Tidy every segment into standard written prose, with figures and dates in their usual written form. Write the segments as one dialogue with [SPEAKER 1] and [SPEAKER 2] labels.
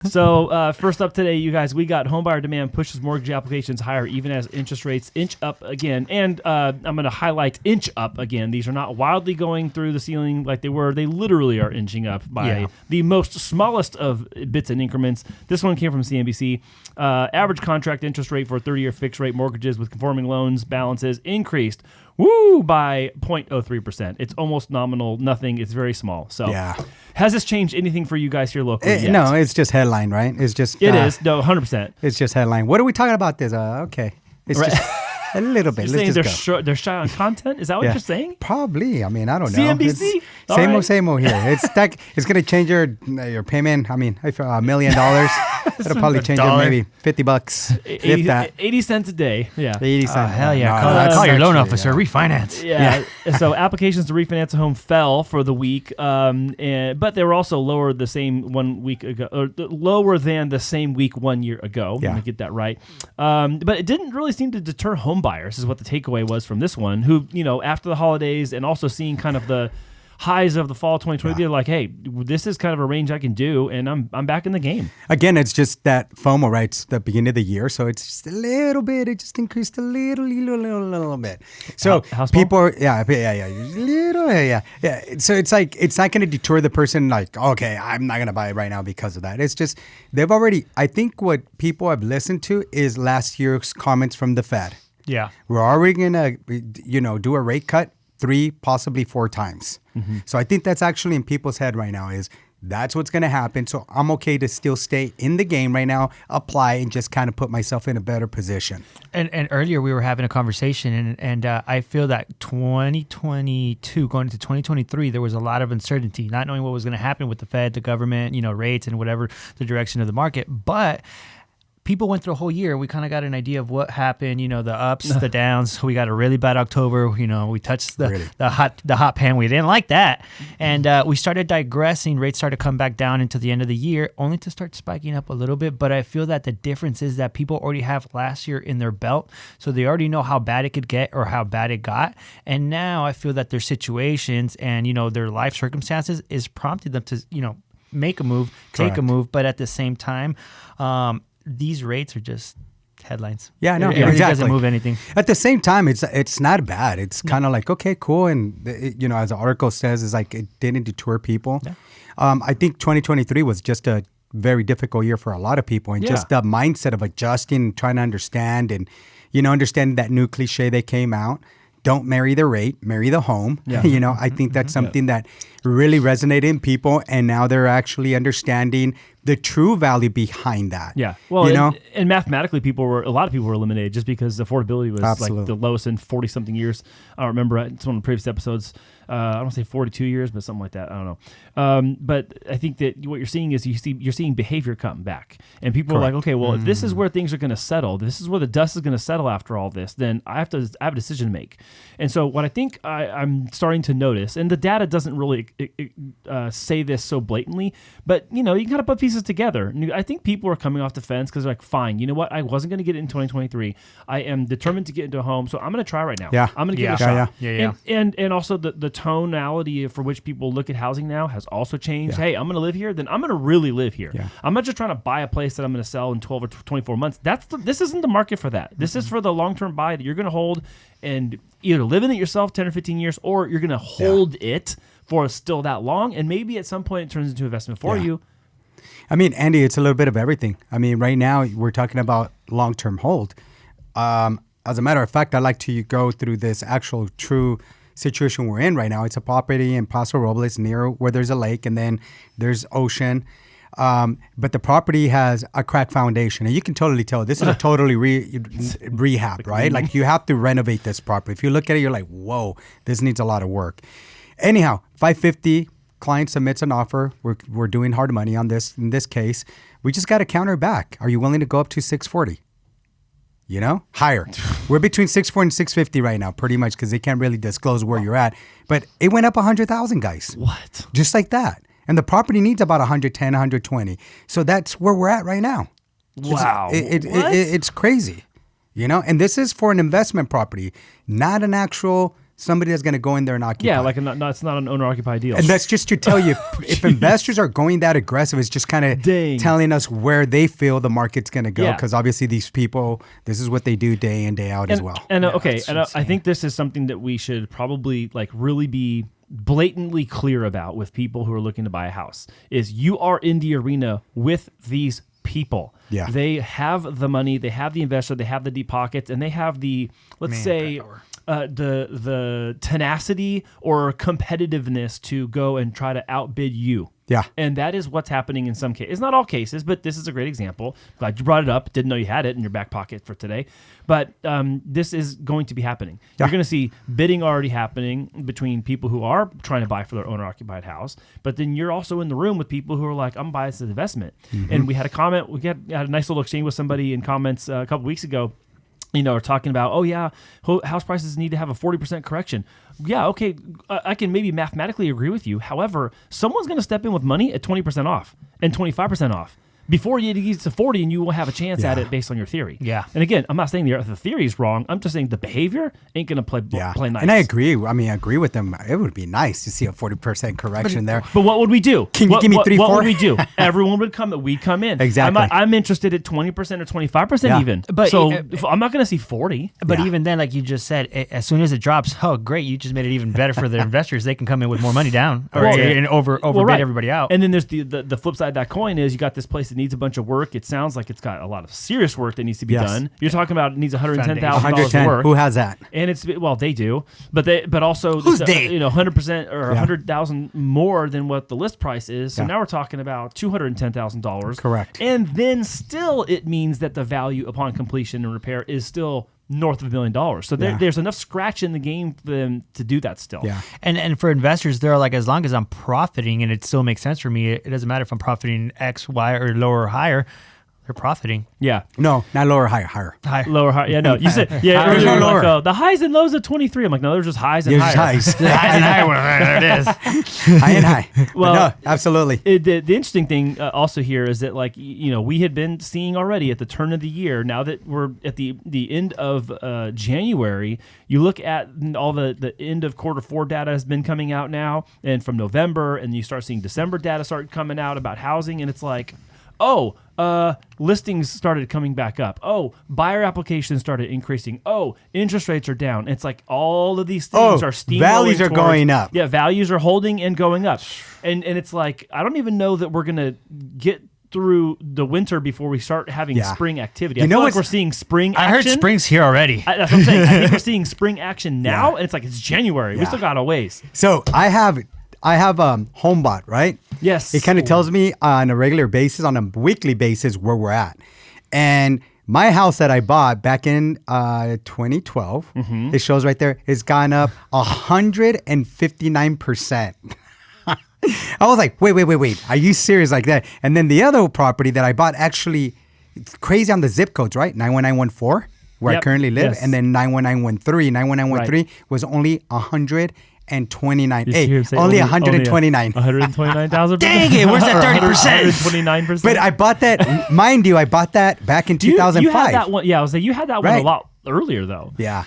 [SPEAKER 1] So first up today, you guys, we got homebuyer demand pushes mortgage applications higher even as interest rates inch up again. And I'm going to highlight inch up again. These are not wildly going through the ceiling like they were. They literally are inching up by the most smallest of bits and increments. This one came from CNBC. Average contract interest rate for 30-year fixed rate mortgages with conforming loans balances increased by 0.03%. It's almost nominal, nothing. It's very small. So has this changed anything for you guys here locally yet?
[SPEAKER 2] No, it's just headline, right? It's just...
[SPEAKER 1] It is. No, 100%.
[SPEAKER 2] It's just headline. What are we talking about this? Okay. It's just a little bit.
[SPEAKER 1] You're saying they're shy on content? Is that what you're saying?
[SPEAKER 2] Probably. I mean, I don't know.
[SPEAKER 1] CNBC?
[SPEAKER 2] Same old here. It's going to change your payment. I mean, if $1 million, it'll probably change it maybe $50, if that.
[SPEAKER 1] 80 cents a day. Yeah.
[SPEAKER 2] 80 cents.
[SPEAKER 3] Hell yeah. Call your loan officer. Refinance.
[SPEAKER 1] Yeah. So applications to refinance a home fell for the week, but they were also lower the same 1 week ago, or lower than the same week 1 year ago. Let me get that right. But it didn't really seem to deter home buyers, is what the takeaway was from this one, who, after the holidays and also seeing kind of the highs of the fall 2020, they're like, hey, this is kind of a range I can do, and I'm back in the game.
[SPEAKER 2] Again, it's just that FOMO, right? It's the beginning of the year, so it's just a little bit. It just increased a little bit. So people are, little. So it's like, it's not going to deter the person like, okay, I'm not going to buy it right now because of that. It's just, they've already, I think what people have listened to is last year's comments from the Fed.
[SPEAKER 3] Yeah.
[SPEAKER 2] We're already going to, do a rate cut 3, possibly 4 times. Mm-hmm. So I think that's actually in people's head right now is that's what's going to happen. So I'm okay to still stay in the game right now, apply, and just kind of put myself in a better position.
[SPEAKER 3] And earlier we were having a conversation, and I feel that 2022 going into 2023, there was a lot of uncertainty, not knowing what was going to happen with the Fed, the government, rates, and whatever the direction of the market. But people went through a whole year. We kind of got an idea of what happened, the ups, the downs. We got a really bad October. We touched the hot pan. We didn't like that. And we started digressing. Rates started to come back down into the end of the year, only to start spiking up a little bit. But I feel that the difference is that people already have last year in their belt. So they already know how bad it could get or how bad it got. And now I feel that their situations and, their life circumstances is prompting them to, make a move, take a move. But at the same time, these rates are just headlines.
[SPEAKER 2] Yeah, no,
[SPEAKER 3] it doesn't move anything.
[SPEAKER 2] At the same time, it's not bad. It's kind of like, okay, cool. And, as the article says, it's like it didn't deter people. Yeah. I think 2023 was just a very difficult year for a lot of people. And just the mindset of adjusting, trying to understand and, understanding that new cliche that came out. Don't marry the rate, marry the home. Yeah. I think that's something that really resonated in people. And now they're actually understanding the true value behind that.
[SPEAKER 1] Yeah. Well, and mathematically, a lot of people were eliminated just because affordability was like the lowest in 40 something years. I don't remember. It's one of the previous episodes. I don't say 42 years, but something like that. I don't know. But I think that what you're seeing is you're seeing behavior come back, and people are like, okay, well, if this is where things are going to settle, this is where the dust is going to settle after all this, then I have a decision to make. And so what I think I'm starting to notice, and the data doesn't really say this so blatantly, but you can kind of put pieces together. I think people are coming off the fence because they're like, fine, you know what? I wasn't going to get it in 2023. I am determined to get into a home, so I'm going to try right now.
[SPEAKER 2] Yeah.
[SPEAKER 1] I'm going to give it a shot.
[SPEAKER 3] Yeah.
[SPEAKER 1] And also the tonality for which people look at housing now has also changed. Hey, I'm going to live here, then I'm going to really live here. Yeah. I'm not just trying to buy a place that I'm going to sell in 12 or 24 months. This isn't the market for that. This is for the long-term buy that you're going to hold and either live in it yourself 10 or 15 years, or you're going to hold it for still that long, and maybe at some point it turns into investment for you.
[SPEAKER 2] I mean, Andy, it's a little bit of everything. I mean, right now we're talking about long-term hold. As a matter of fact, I'd like to go through this actual true situation we're in right now. It's a property in Paso Robles near where there's a lake and then there's ocean. But the property has a cracked foundation, and you can totally tell this is a totally rehab, right? Like you have to renovate this property. If you look at it, you're like, whoa, this needs a lot of work. Anyhow, $550, client submits an offer. We're doing hard money on this. In this case, we just got to counter back. Are you willing to go up to $640? Higher. We're between $640 and $650 right now, pretty much, because they can't really disclose where you're at. But it went up $100,000, guys.
[SPEAKER 1] What?
[SPEAKER 2] Just like that. And the property needs about $110,000, $120,000. So that's where we're at right now.
[SPEAKER 1] Wow.
[SPEAKER 2] It's crazy, And this is for an investment property, not an actual somebody that's going to go in there and occupy.
[SPEAKER 1] Yeah, like it's not an owner-occupied deal.
[SPEAKER 2] And that's just to tell you, if investors are going that aggressive, it's just kind of telling us where they feel the market's going to go. Because obviously these people, this is what they do day in, day out as well.
[SPEAKER 1] And I think this is something that we should probably like really be blatantly clear about with people who are looking to buy a house, is you are in the arena with these people.
[SPEAKER 2] Yeah.
[SPEAKER 1] They have the money, they have the investor, they have the deep pockets, and they have the, the tenacity or competitiveness to go and try to outbid you.
[SPEAKER 2] Yeah.
[SPEAKER 1] And that is what's happening in some cases. It's not all cases, but this is a great example. Glad you brought it up. Didn't know you had it in your back pocket for today. But this is going to be happening. Yeah. You're going to see bidding already happening between people who are trying to buy for their owner-occupied house. But then you're also in the room with people who are like, I'm buying this as an investment. Mm-hmm. And we had a comment. We had a nice little exchange with somebody in comments a couple weeks ago. Are talking about, house prices need to have a 40% correction. Yeah, okay, I can maybe mathematically agree with you. However, someone's going to step in with money at 20% off and 25% off before you get to 40, and you will have a chance at it based on your theory.
[SPEAKER 3] Yeah.
[SPEAKER 1] And again, I'm not saying the theory is wrong. I'm just saying the behavior ain't going to play nice.
[SPEAKER 2] And I agree. I agree with them. It would be nice to see a 40% correction there.
[SPEAKER 1] But what would we do?
[SPEAKER 2] Can you give me 3-4?
[SPEAKER 1] What would we do? Everyone would come. We'd come in.
[SPEAKER 2] Exactly.
[SPEAKER 1] I'm interested at 20% or 25% even. But I'm not going to see 40.
[SPEAKER 3] But even then, like you just said, as soon as it drops, oh great, you just made it even better for the investors. They can come in with more money down and overbid everybody out.
[SPEAKER 1] And then there's the flip side of that coin is you got this place that needs a bunch of work. It sounds like it's got a lot of serious work that needs to be done. You're talking about it needs $110,000 work.
[SPEAKER 2] Who has that?
[SPEAKER 1] And they do. But also
[SPEAKER 2] who's they?
[SPEAKER 1] 100% or $100,000 more than what the list price is. So now we're talking about $210,000.
[SPEAKER 2] Correct.
[SPEAKER 1] And then still it means that the value upon completion and repair is still north of $1 million. So there's enough scratch in the game for them to do that still.
[SPEAKER 2] Yeah.
[SPEAKER 3] And for investors, they're like, as long as I'm profiting and it still makes sense for me, it doesn't matter if I'm profiting X, Y, or lower or higher. They're profiting.
[SPEAKER 1] Yeah.
[SPEAKER 2] No, not lower, higher.
[SPEAKER 1] Lower, higher. Yeah, no. You said, earlier, like, the highs and lows of 23. I'm like, no, they're just highs and higher.
[SPEAKER 2] Highs.
[SPEAKER 3] Highs and higher. There it is.
[SPEAKER 2] High and high. Well, no, absolutely.
[SPEAKER 1] The interesting thing also here is that, like, we had been seeing already at the turn of the year, now that we're at the end of January, you look at all the end of quarter 4 data has been coming out now, and from November, and you start seeing December data start coming out about housing, and it's like, listings started coming back up. Buyer applications started increasing. Interest rates are down. It's like all of these things are steamrolling.
[SPEAKER 2] Values are going up.
[SPEAKER 1] Yeah, values are holding and going up. And it's like, I don't even know that we're going to get through the winter before we start having spring activity. I feel like we're seeing spring action.
[SPEAKER 3] I heard spring's here already.
[SPEAKER 1] That's what I'm saying. I think we're seeing spring action now, and it's like it's January. We still got a ways.
[SPEAKER 2] So I have HomeBot, right?
[SPEAKER 1] Yes.
[SPEAKER 2] It kind of tells me on a regular basis, on a weekly basis, where we're at. And my house that I bought back in 2012, it shows right there, it's gone up 159%. I was like, wait. Are you serious like that? And then the other property that I bought, actually, it's crazy on the zip codes, right? 91914, where I currently live. Yes. And then 91913. 91913 was only 129. Only 129.
[SPEAKER 1] 129,000.
[SPEAKER 3] Dang it! Where's that 30%?
[SPEAKER 1] 129%.
[SPEAKER 2] But I bought that. Mind you, I bought that back in 2005.
[SPEAKER 1] You had that one. Yeah, I was like, you had that one a lot earlier, though.
[SPEAKER 2] Yeah.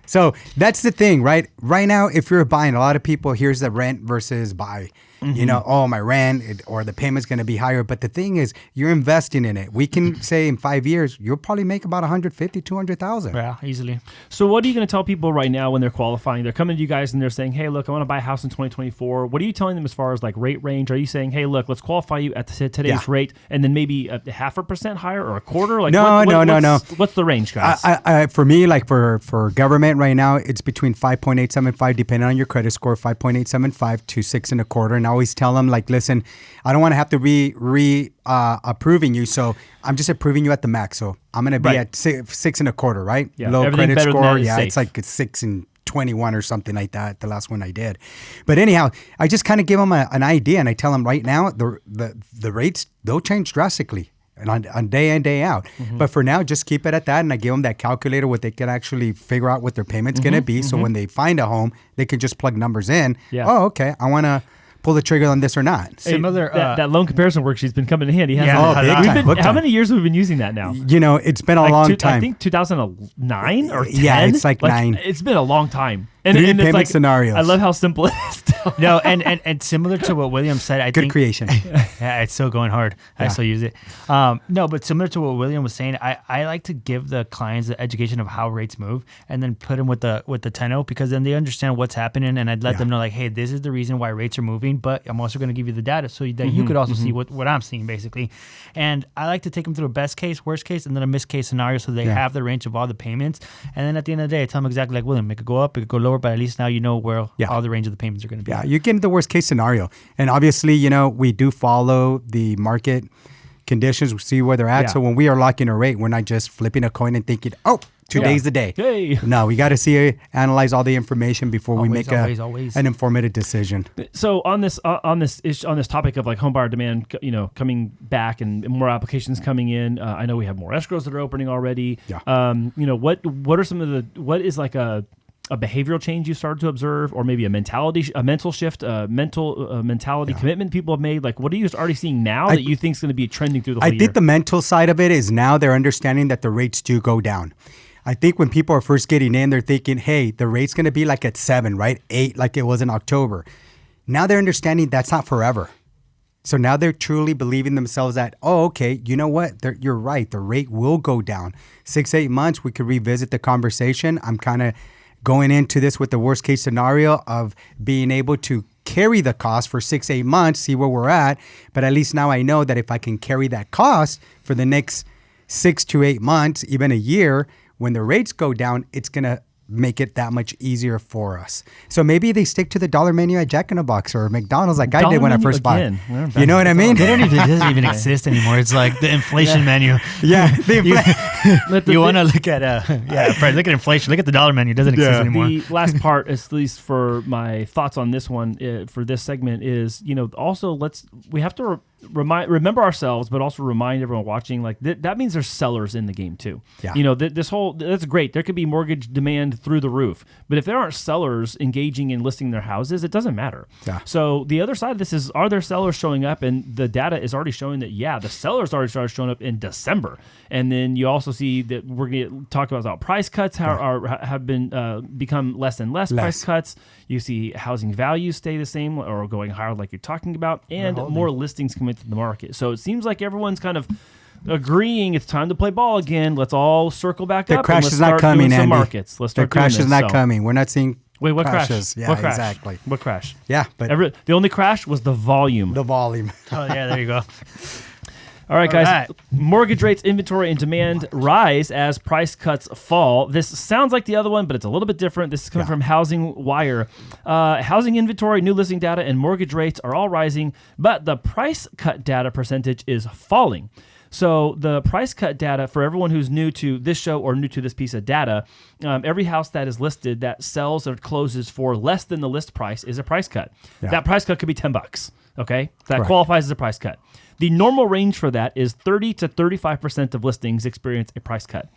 [SPEAKER 2] So that's the thing, right? Right now, if you're buying, a lot of people, here's the rent versus buy. My rent or the payment's going to be higher. But the thing is, you're investing in it. We can say in 5 years, you'll probably make about 150, 200,000.
[SPEAKER 3] Yeah, easily.
[SPEAKER 1] So what are you going to tell people right now when they're qualifying? They're coming to you guys and they're saying, hey, look, I want to buy a house in 2024. What are you telling them as far as like rate range? Are you saying, hey, look, let's qualify you at today's rate and then maybe a 0.5% higher or a quarter? Like
[SPEAKER 2] No.
[SPEAKER 1] What's the range, guys?
[SPEAKER 2] For me, like for government right now, it's between 5.875, depending on your credit score, 5.875 to 6.25. And I always tell them, like, listen, I don't want to have to approving you, so I'm just approving you at the max. So I'm going to be at 6.25, right?
[SPEAKER 1] Yeah.
[SPEAKER 2] Low
[SPEAKER 1] Everything
[SPEAKER 2] credit score.
[SPEAKER 1] Yeah,
[SPEAKER 2] it's like 6.21 or something like that, the last one I did. But anyhow, I just kind of give them an idea, and I tell them right now, the rates, they'll change drastically. On day in, day out. But for now, just keep it at that. And I give them that calculator where they can actually figure out what their payment's going to be. So when they find a home, they can just plug numbers in. Yeah. Oh, okay. I want to pull the trigger on this or not.
[SPEAKER 1] Similar. That loan comparison worksheet's been coming in handy. How many years have we been using that now?
[SPEAKER 2] It's been a long time.
[SPEAKER 1] I think 2009 or 10.
[SPEAKER 2] Yeah, it's like 9.
[SPEAKER 1] It's been a long time.
[SPEAKER 2] Three payment scenarios.
[SPEAKER 1] I love how simple it is.
[SPEAKER 3] No, and similar to what William said, I
[SPEAKER 2] Good
[SPEAKER 3] think
[SPEAKER 2] creation.
[SPEAKER 3] yeah, it's still going hard. I still use it. No, but similar to what William was saying, I like to give the clients the education of how rates move, and then put them with the tenno, because then they understand what's happening, and I'd let them know like, hey, this is the reason why rates are moving, but I'm also going to give you the data so that you could also see what I'm seeing basically. And I like to take them through a best case, worst case, and then a missed case scenario, so they have the range of all the payments. And then at the end of the day, I tell them exactly like William, it could go up, it could go lower, but at least now you know where all the range of the payments are going to be.
[SPEAKER 2] Yeah, you get the worst case scenario. And obviously, we do follow the market conditions, we see where they're at. So when we are locking a rate, we're not just flipping a coin and thinking, today's the day.
[SPEAKER 1] Hey.
[SPEAKER 2] No, we got to analyze all the information before we make an informative decision.
[SPEAKER 1] So on this topic of like home buyer demand, coming back and more applications coming in, I know we have more escrows that are opening already.
[SPEAKER 2] Yeah.
[SPEAKER 1] What are some of what is like a behavioral change you started to observe, or maybe a mental shift, mentality commitment people have made? Like, what are you already seeing now that you think is going to be trending through the whole year?
[SPEAKER 2] I think the mental side of it is now they're understanding that the rates do go down. I think when people are first getting in, they're thinking, hey, the rate's going to be like at 7, right? 8, like it was in October. Now they're understanding that's not forever. So now they're truly believing themselves that, okay, you know what? You're right. The rate will go down. 6-8 months, we could revisit the conversation. I'm kind of going into this with the worst case scenario of being able to carry the cost for 6-8 months, see where we're at. But at least now I know that if I can carry that cost for the next 6 to 8 months, even a year, when the rates go down, it's going to make it that much easier for us. So maybe they stick to the dollar menu at Jack in the Box or McDonald's like I did when I first bought it. You know what I mean?
[SPEAKER 3] It doesn't even exist anymore. It's like the inflation menu.
[SPEAKER 2] Yeah.
[SPEAKER 3] You want to look at look at inflation. Look at the dollar menu. It doesn't exist anymore.
[SPEAKER 1] The last part, at least for my thoughts on this one, for this segment is, also we have to remember ourselves, but also remind everyone watching, like that means there's sellers in the game too.
[SPEAKER 2] Yeah.
[SPEAKER 1] That's great. There could be mortgage demand through the roof, but if there aren't sellers engaging in listing their houses, it doesn't matter.
[SPEAKER 2] Yeah.
[SPEAKER 1] So the other side of this is, are there sellers showing up? And the data is already showing that, the sellers already started showing up in December. And then you also see that we're going to talk about price cuts have been become less and less price cuts. You see housing values stay the same or going higher, like you're talking about, and more listings come into the market. So it seems like everyone's kind of agreeing it's time to play ball again. Let's all circle back up.
[SPEAKER 2] The crash is not coming, Andy.
[SPEAKER 1] Markets. Let's start.
[SPEAKER 2] The crash is not coming. We're not seeing.
[SPEAKER 1] Wait, what
[SPEAKER 2] crashes.
[SPEAKER 1] crash?
[SPEAKER 2] Yeah,
[SPEAKER 1] what crash?
[SPEAKER 2] Exactly.
[SPEAKER 1] What crash?
[SPEAKER 2] Yeah, but
[SPEAKER 1] the only crash was the volume.
[SPEAKER 2] The volume.
[SPEAKER 3] Oh yeah, there you go.
[SPEAKER 1] All right, guys. Mortgage rates, inventory, and demand rise as price cuts fall. This sounds like the other one, but it's a little bit different. This is coming from HousingWire. Housing inventory, new listing data, and mortgage rates are all rising, but the price cut data percentage is falling. So the price cut data, for everyone who's new to this show or new to this piece of data, every house that is listed that sells or closes for less than the list price is a price cut. Yeah. That price cut could be $10. Okay, that qualifies as a price cut. The normal range for that is 30 to 35% of listings experience a price cut.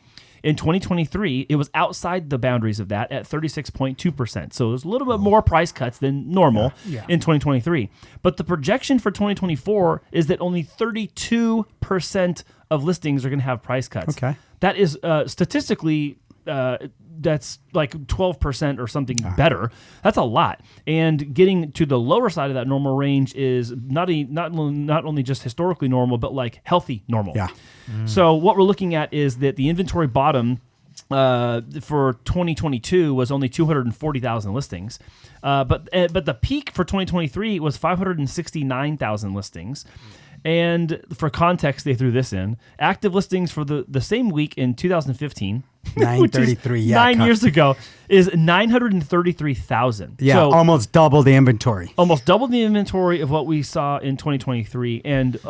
[SPEAKER 1] In 2023, it was outside the boundaries of that at 36.2%. So there's a little bit more price cuts than normal in 2023. But the projection for 2024 is that only 32% of listings are going to have price cuts.
[SPEAKER 2] Okay.
[SPEAKER 1] That is statistically, that's like 12% or something better. That's a lot. And getting to the lower side of that normal range is not only just historically normal, but like healthy normal.
[SPEAKER 2] Yeah.
[SPEAKER 1] So what we're looking at is that the inventory bottom for 2022 was only 240,000 listings. But the peak for 2023 was 569,000 listings. And for context, they threw this in. Active listings for the same week in 2015,
[SPEAKER 2] 933,
[SPEAKER 1] 9 years ago, is 933,000.
[SPEAKER 2] Yeah,
[SPEAKER 1] so
[SPEAKER 2] almost double the inventory.
[SPEAKER 1] Almost double the inventory of what we saw in 2023, and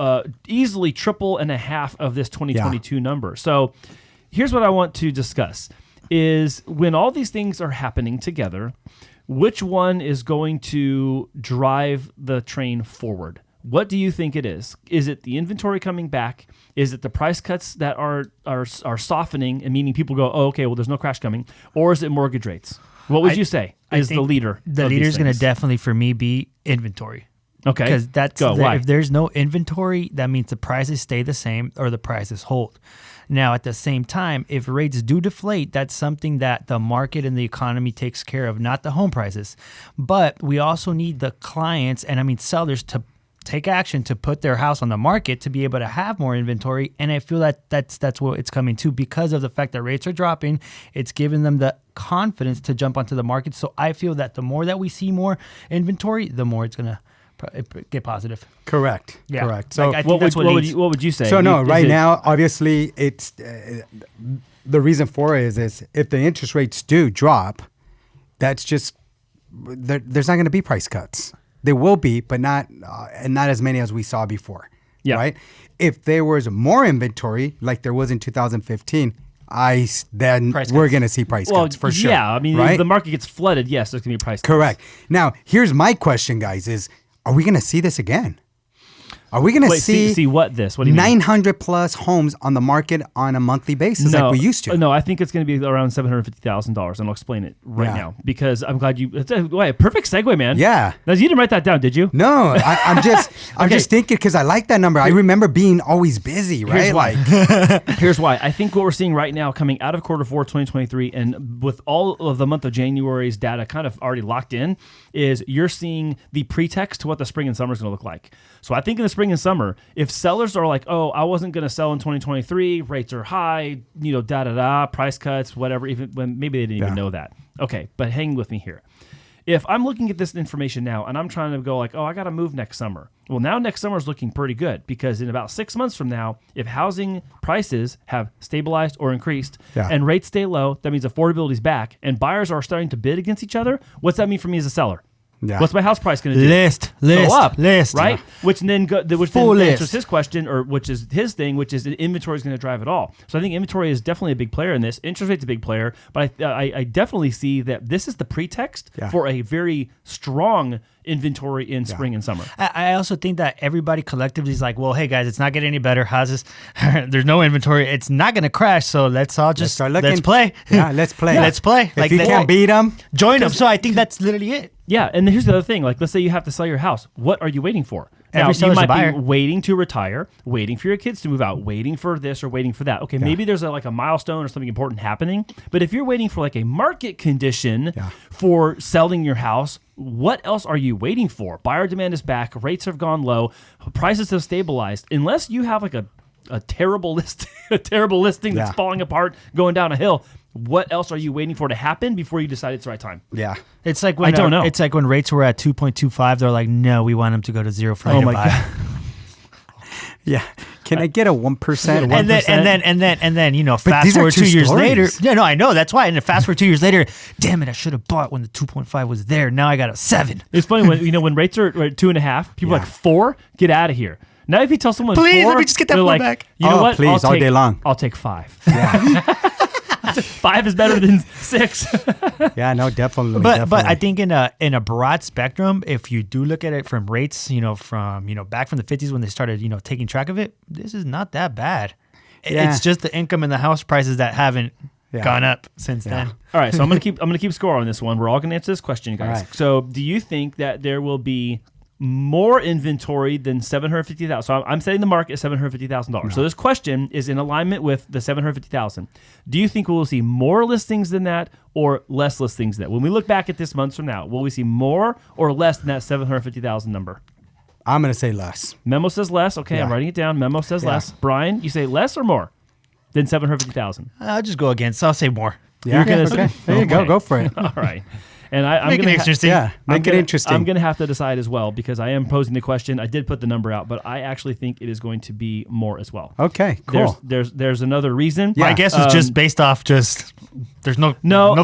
[SPEAKER 1] easily triple and a half of this 2022 number. So here's what I want to discuss, is when all these things are happening together, which one is going to drive the train forward? What do you think it is? Is it the inventory coming back? Is it the price cuts that are softening and meaning people go, oh, okay, well, there's no crash coming? Or is it mortgage rates? What would you say is the leader?
[SPEAKER 3] The leader is going to definitely, for me, be inventory.
[SPEAKER 1] Okay.
[SPEAKER 3] Because
[SPEAKER 1] Why?
[SPEAKER 3] if there's no inventory, that means the prices stay the same or the prices hold. Now, at the same time, if rates do deflate, that's something that the market and the economy takes care of, not the home prices. But we also need the clients, and I mean sellers, to take action to put their house on the market to be able to have more inventory. And I feel that that's what it's coming to because of the fact that rates are dropping. It's giving them the confidence to jump onto the market. So I feel that the more that we see more inventory, the more it's going to get positive.
[SPEAKER 2] Correct.
[SPEAKER 3] Yeah.
[SPEAKER 2] Correct. So
[SPEAKER 3] I think that's what
[SPEAKER 1] would you say?
[SPEAKER 2] So no, right now, obviously, it's the reason for it is if the interest rates do drop, that's just there's not going to be price cuts. There will be, but not as many as we saw before.
[SPEAKER 1] Yeah.
[SPEAKER 2] Right. If there was more inventory, like there was in 2015, then we're going to see price cuts for sure.
[SPEAKER 1] Yeah. I mean,
[SPEAKER 2] right?
[SPEAKER 1] if the market gets flooded, yes, there's going to be price cuts.
[SPEAKER 2] Correct. Now, here's my question, guys: are we going to see this again? Are we going to
[SPEAKER 1] see what this? What do you mean?
[SPEAKER 2] 900 plus homes on the market on a monthly basis like we used to?
[SPEAKER 1] No, I think it's going to be around $750,000, and I'll explain it now because I'm glad you. It's a perfect segue, man.
[SPEAKER 2] Yeah.
[SPEAKER 1] Now, you didn't write that down, did you?
[SPEAKER 2] No, I'm just thinking because I like that number. I remember being always busy, right?
[SPEAKER 1] Here's why. Here's why. I think what we're seeing right now, coming out of quarter 4, 2023, and with all of the month of January's data kind of already locked in, is you're seeing the pretext to what the spring and summer is going to look like. So I think in the spring and summer, if sellers are like, oh, I wasn't going to sell in 2023, rates are high, price cuts, whatever, even when maybe they didn't even know that. Okay, but hang with me here. If I'm looking at this information now and I'm trying to go like, oh, I got to move next summer. Well, now next summer is looking pretty good because in about 6 months from now, if housing prices have stabilized or increased and rates stay low, that means affordability is back and buyers are starting to bid against each other. What's that mean for me as a seller? Yeah. What's my house price going to do? Go up, right? Yeah. Which then answers his question, or which is his thing, which is inventory is going to drive it all. So I think inventory is definitely a big player in this. Interest rate's a big player, but I definitely see that this is the pretext for a very strong inventory in spring and summer.
[SPEAKER 3] I also think that everybody collectively is like, well, hey guys, it's not getting any better. Houses, there's no inventory. It's not going to crash. So let's all just let's play.
[SPEAKER 2] Yeah, let's play.
[SPEAKER 3] Let's play.
[SPEAKER 2] If you can't beat them,
[SPEAKER 3] join them. So I think that's literally it.
[SPEAKER 1] Yeah, and here's the other thing. Like, let's say you have to sell your house. What are you waiting for? Now, you might be waiting to retire, waiting for your kids to move out, waiting for this or waiting for that. Okay, maybe there's a milestone or something important happening. But if you're waiting for like a market condition for selling your house, what else are you waiting for? Buyer demand is back. Rates have gone low. Prices have stabilized. Unless you have like a terrible listing that's falling apart, going down a hill. What else are you waiting for to happen before you decide it's the right time?
[SPEAKER 2] Yeah.
[SPEAKER 3] It's like when I don't know. It's like when rates were at 2.25, they're like, no, we want them to go to 0 for you to buy. God.
[SPEAKER 2] Yeah. Can I get a 1%?
[SPEAKER 3] And then, fast forward 2 years later. Yeah, no, I know. That's why. And then fast forward 2 years later, damn it, I should have bought when the 2.5 was there. Now I got a 7.
[SPEAKER 1] It's funny when rates are at 2.5, people are like 4, get out of here. Now if you tell someone
[SPEAKER 3] please,
[SPEAKER 1] 4,
[SPEAKER 3] let me just get that one back.
[SPEAKER 1] You know what?
[SPEAKER 2] Please, all day long.
[SPEAKER 1] I'll take 5. Yeah. 5 is better than 6.
[SPEAKER 2] Yeah, no, definitely.
[SPEAKER 3] But I think in a broad spectrum, if you do look at it from rates, from back from the 50s when they started, taking track of it, this is not that bad. Yeah. It's just the income and the house prices that haven't gone up since then.
[SPEAKER 1] All right, so I'm gonna keep score on this one. We're all gonna answer this question, guys.
[SPEAKER 2] Right.
[SPEAKER 1] So, do you think that there will be more inventory than $750,000? So I'm setting the market at $750,000. No. So this question is in alignment with the $750,000. Do you think we'll see more listings than that or less listings than that? When we look back at this month from now, will we see more or less than that $750,000 number?
[SPEAKER 2] I'm going to say less.
[SPEAKER 1] Memo says less. Okay, I'm writing it down. Memo says less. Brian, you say less or more than $750,000?
[SPEAKER 3] I'll just go against. I'll say more.
[SPEAKER 2] Yeah. Okay. There you go. Go for it.
[SPEAKER 1] All right. And I'm
[SPEAKER 3] make it interesting.
[SPEAKER 2] Make it interesting.
[SPEAKER 1] I'm going to have to decide as well because I am posing the question. I did put the number out, but I actually think it is going to be more as well.
[SPEAKER 2] Okay, cool.
[SPEAKER 1] There's another reason.
[SPEAKER 3] Yeah. My guess is just based off there's no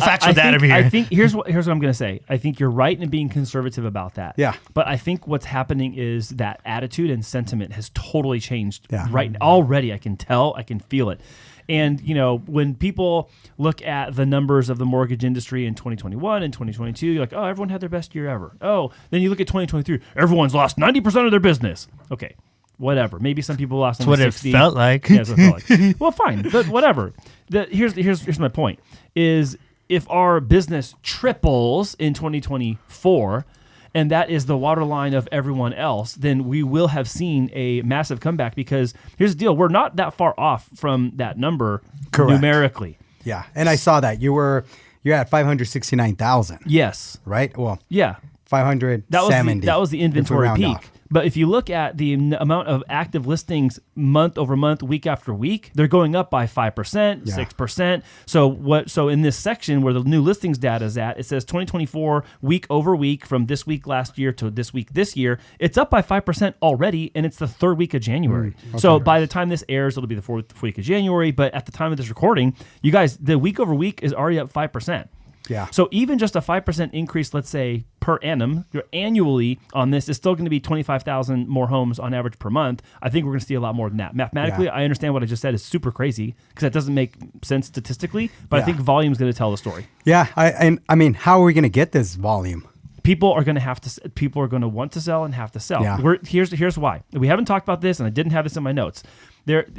[SPEAKER 3] factual data here.
[SPEAKER 1] I think here's what I'm going to say. I think you're right in being conservative about that.
[SPEAKER 2] Yeah.
[SPEAKER 1] But I think what's happening is that attitude and sentiment has totally changed right already. I can tell. I can feel it. And, when people look at the numbers of the mortgage industry in 2021 and 2022, you're like, oh, everyone had their best year ever. Oh, then you look at 2023, everyone's lost 90% of their business. Okay, whatever. Maybe some people lost.
[SPEAKER 3] That's what 60. It felt like.
[SPEAKER 1] Yeah, that's what it felt like. Well, fine, but whatever. Here's my point: is if our business triples in 2024. and that is the waterline of everyone else, then we will have seen a massive comeback, because here's the deal. We're not that far off from that number numerically.
[SPEAKER 2] Yeah. And I saw that you're at 569,000.
[SPEAKER 1] Yes.
[SPEAKER 2] Right? Well,
[SPEAKER 1] yeah.
[SPEAKER 2] 570.
[SPEAKER 1] That was the inventory peak. But if you look at the amount of active listings month over month, week after week, they're going up by 5%, 6%. So in this section where the new listings data is at, it says 2024 week over week from this week last year to this week this year. It's up by 5% already, and it's the third week of January. Okay. So by the time this airs, it'll be the fourth week of January. But at the time of this recording, you guys, the week over week is already up 5%.
[SPEAKER 2] Yeah.
[SPEAKER 1] So even just a 5% increase, let's say per annum, annually on this is still going to be 25,000 more homes on average per month. I think we're going to see a lot more than that. Mathematically, I understand what I just said is super crazy because that doesn't make sense statistically, but I think volume is going to tell the story.
[SPEAKER 2] Yeah. I mean, how are we going to get this volume?
[SPEAKER 1] People are going to want to sell and have to sell.
[SPEAKER 2] Yeah.
[SPEAKER 1] Here's why. We haven't talked about this, and I didn't have this in my notes.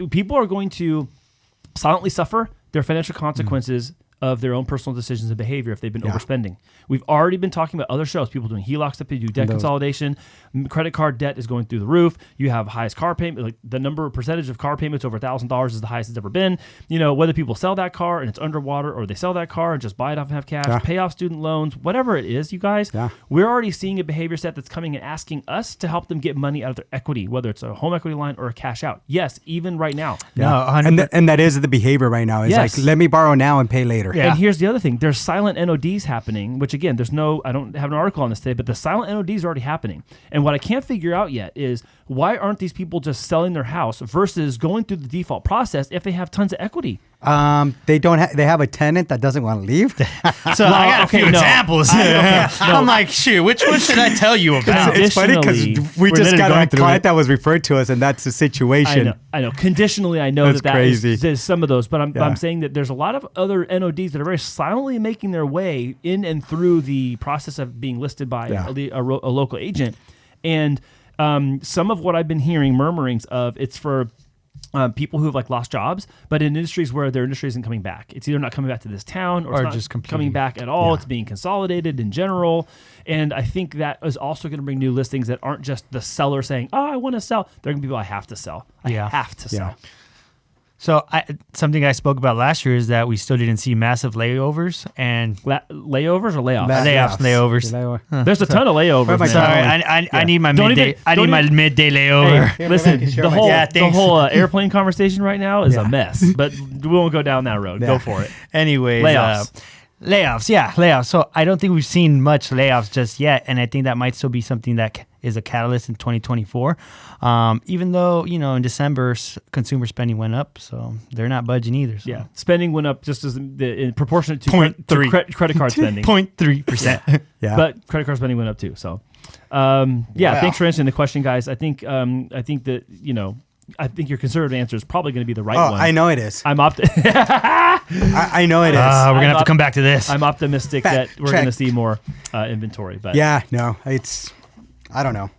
[SPEAKER 1] People are going to silently suffer their financial consequences of their own personal decisions and behavior if they've been overspending. We've already been talking about other shows, people doing HELOCs to do debt consolidation. Credit card debt is going through the roof. You have highest car payment, like the percentage of car payments over $1,000 is the highest it's ever been. You know, whether people sell that car and it's underwater, or they sell that car and just buy it off and have cash, pay off student loans, whatever it is, you guys, we're already seeing a behavior set that's coming and asking us to help them get money out of their equity, whether it's a home equity line or a cash out. Yes, even right now.
[SPEAKER 2] Yeah. No, and that is the behavior right now. It's like, let me borrow now and pay later.
[SPEAKER 1] Yeah. And here's the other thing. There's silent NODs happening, which again, I don't have an article on this today, but the silent NODs are already happening. And what I can't figure out yet is why aren't these people just selling their house versus going through the default process if they have tons of equity?
[SPEAKER 2] They have a tenant that doesn't want to leave.
[SPEAKER 3] So I got a few examples. I'm like, shoot, which one should I tell you about?
[SPEAKER 2] It's funny because we just got a client that was referred to us, and that's the situation.
[SPEAKER 1] I know. Conditionally, I know
[SPEAKER 2] that's crazy.
[SPEAKER 1] There's some of those, but I'm saying that there's a lot of other NODs that are very silently making their way in and through the process of being listed by a local agent. And some of what I've been hearing murmurings of, it's for people who have like lost jobs, but in industries where their industry isn't coming back. It's either not coming back to this town or it's not coming back at all. Yeah. It's being consolidated in general. And I think that is also going to bring new listings that aren't just the seller saying, oh, I want to sell. They're going to be people, I have to sell. I have to sell.
[SPEAKER 3] So something I spoke about last year is that we still didn't see massive layovers and
[SPEAKER 1] layovers or layoffs.
[SPEAKER 3] Layovers.
[SPEAKER 1] There's a ton of layovers.
[SPEAKER 3] Sorry, I need my midday. I need my midday layover.
[SPEAKER 1] Hey, listen, the whole airplane conversation right now is a mess, but we won't go down that road. Go for it.
[SPEAKER 3] Anyways,
[SPEAKER 1] layoffs.
[SPEAKER 3] Layoffs. So I don't think we've seen much layoffs just yet, and I think that might still be something that is a catalyst in 2024. Even though, in December, consumer spending went up, so they're not budging either. So.
[SPEAKER 1] Yeah, spending went up just as in proportionate to credit card spending.
[SPEAKER 3] 0.3%.
[SPEAKER 2] Yeah.
[SPEAKER 1] But credit card spending went up too. So, thanks for answering the question, guys. I think that, I think your conservative answer is probably going to be the right one.
[SPEAKER 2] I know it is.
[SPEAKER 1] I'm
[SPEAKER 2] I know it is.
[SPEAKER 3] We're going to have to come back to this.
[SPEAKER 1] I'm optimistic that we're going to see more inventory. But
[SPEAKER 2] I don't know.